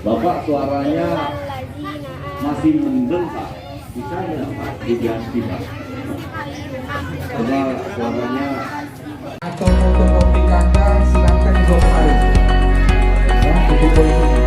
Bapak suaranya masih mendengar, bisa nggak Pak diganti Pak? Coba suaranya. Atau fotokopi kakak silakan dibawa kemari. Ya, fotokopi.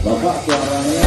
Bapak suaranya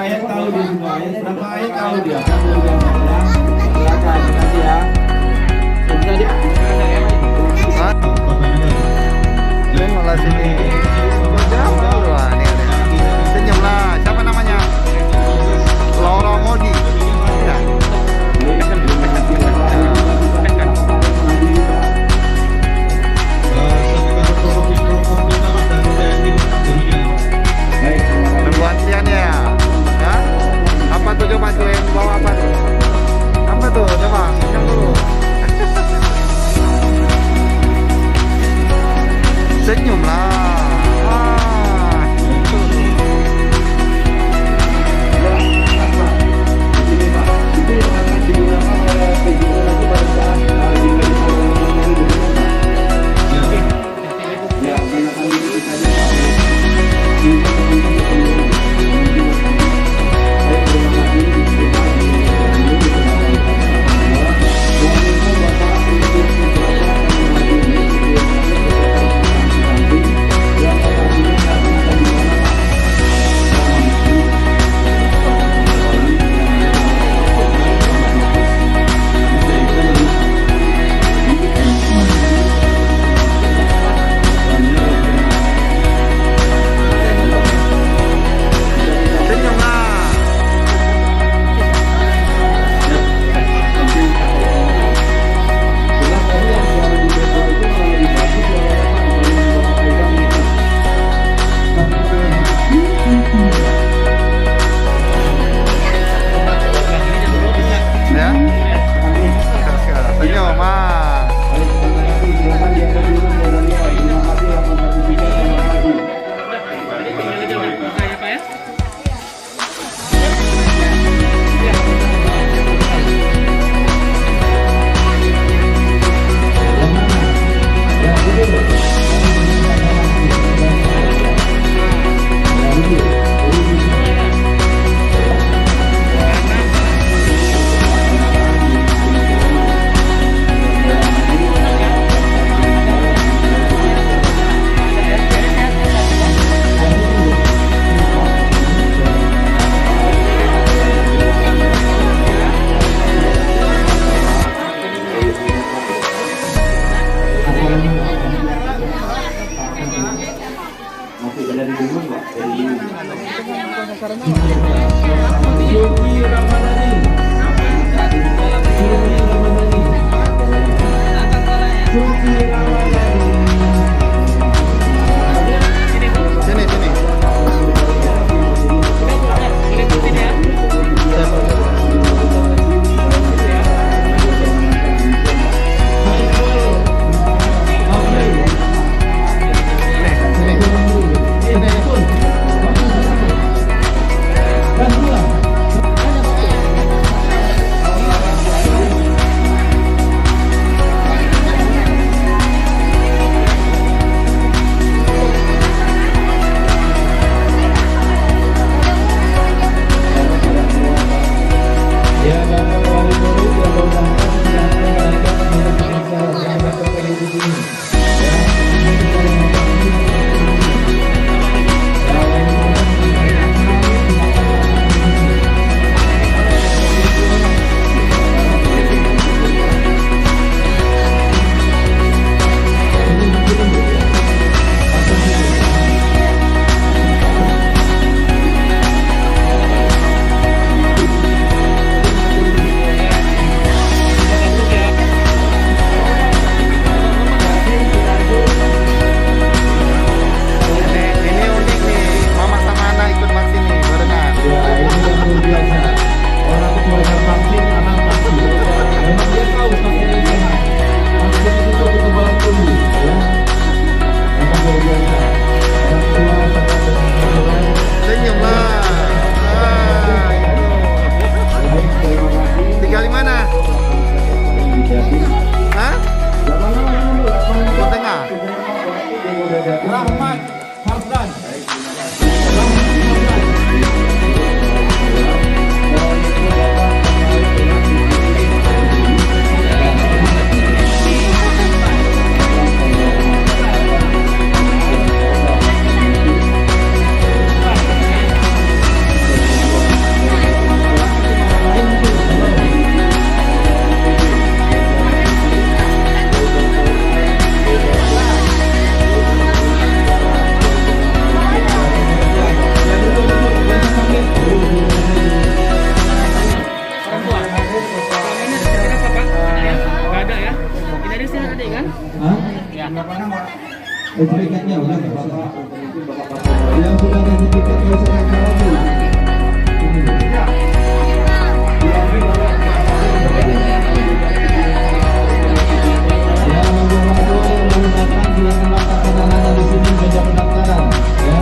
ayat tahu dia semua, ayat berapa ayat tahu dia. Silakan kasih ya. Ini malah sini. Siapa lu? Ini ada. Senyum lah. Siapa namanya? Laura Modi. Ya. Nunggu antrian ya. Ya. Apa tuh coba tuh yang bawa apa tuh? Apa tuh? Coba minum dulu. Senyum lah. Ya, Bapak Wali Murid yang berbahagia silahkan melanjutkan pembicaraan Bapak Wali di sini. Ini unik nih, mama sama anak ikut vaksin nih barengan. Ya, ini yang luar biasa. Orang tua yang vaksin, anak vaksin. Memang dia tahu vaksin itu sehat. Vaksin itu untuk kekebalan tubuh. Ya, memang luar biasa. Orang tua sangat bersemangat. Senyum lah. Baik, terima kasih. Tinggal di mana? Jadi, Hah? Di tengah. Rahmat Hamdan. Hah? Sertifikatnya udah nggak usah. Yang sudah ada sertifikat nggak usah naik lagi. Ya, lalu yang baru datang silakan daftar kenalannya di sini meja pendaftaran. Ya,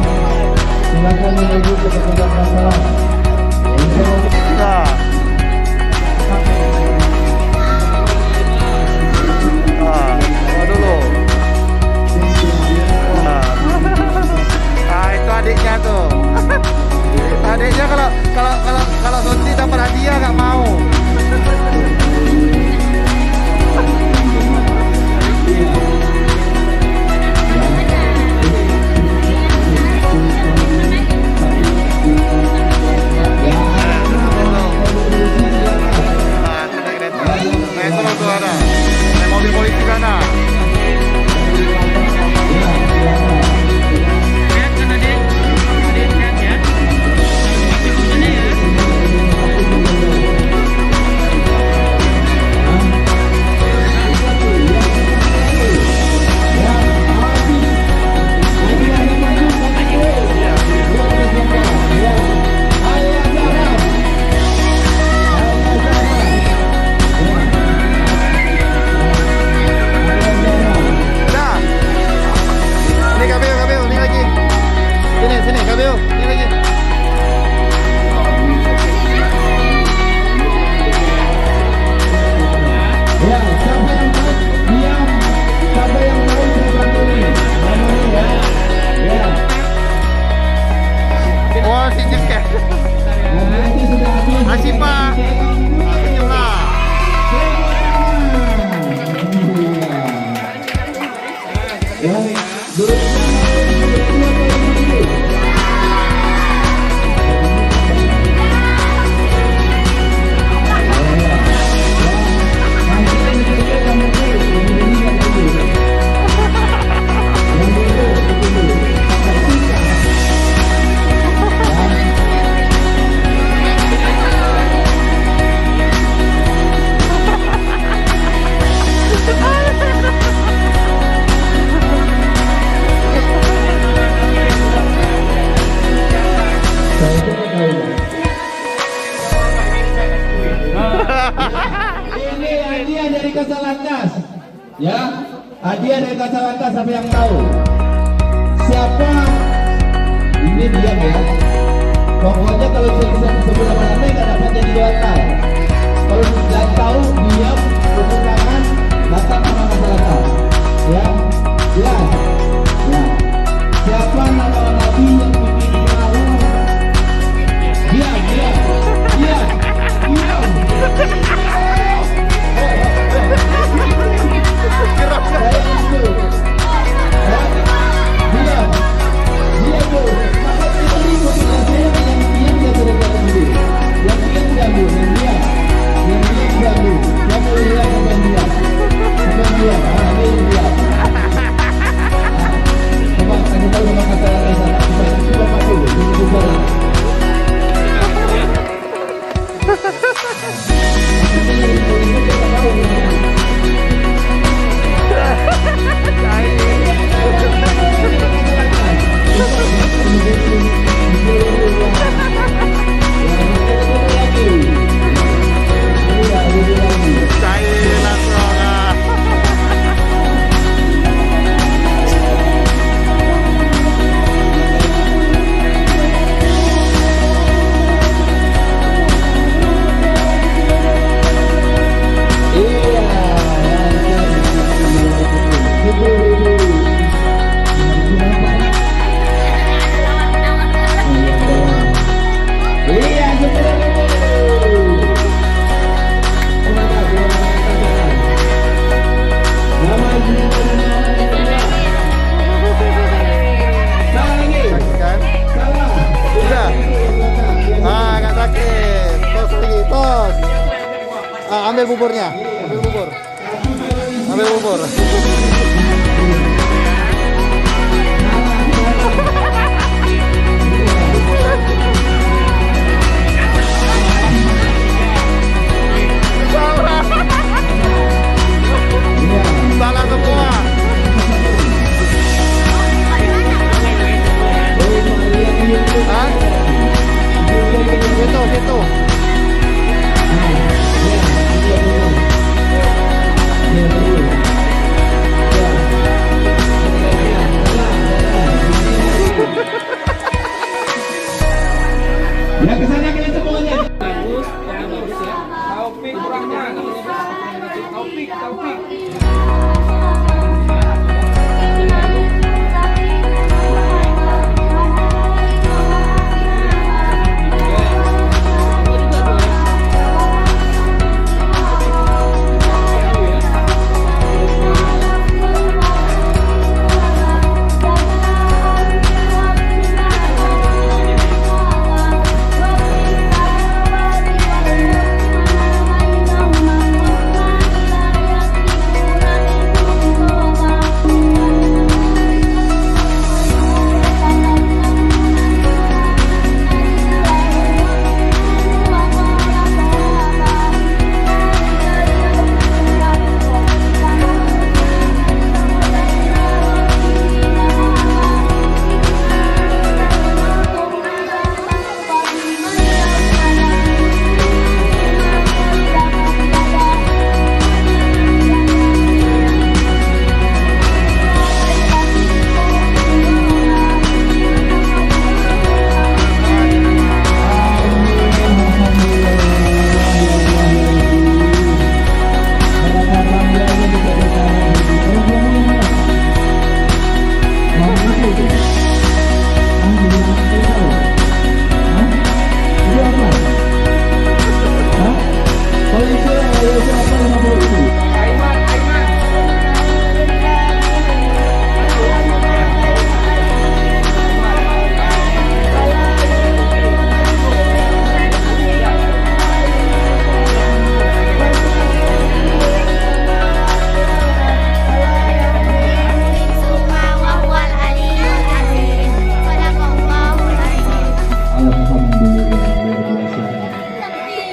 silakan menuju ke meja pendaftaran. Insya Allah. Nah. Nah, dulu. Nah, itu adiknya tuh. Adiknya kalau Sonti dapat hadiah nggak mau. Metro tuh ada. Mobil polisi sana. Dah. Ini KPU, ini lagi. Sini, KPU, ini lagi. Ya, siapa yang tahu? Diam. Siapa yang tahu saya bantu nih? Namanya ya. Ya. Oh, si Jeket. Nanti sudah habis. Asipa. Senyum lah. Ya, duduk ini hadiah dari Kasalantas. Ya, hadiah dari Kasalantas. Siapa yang tahu? Siapa? Ini diam ya. Pokoknya kalau sebut nama namanya nggak dapat jadi hotel. Kalau nggak tahu diam, tepuk tangan, datang sama Kasalantas. Ya, jelas. Ya. Siapa nama nabi yang bikin malu? Diam. ambil buburnya. Ambil bubur. Ambil bubur. Salah semua. Hah? Situ. Ya kesana kalian semuanya. Bagus ya. Taufik Rahman. Taufik.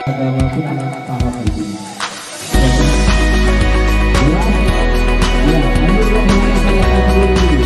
Agama pun paham itu. Ya, ambil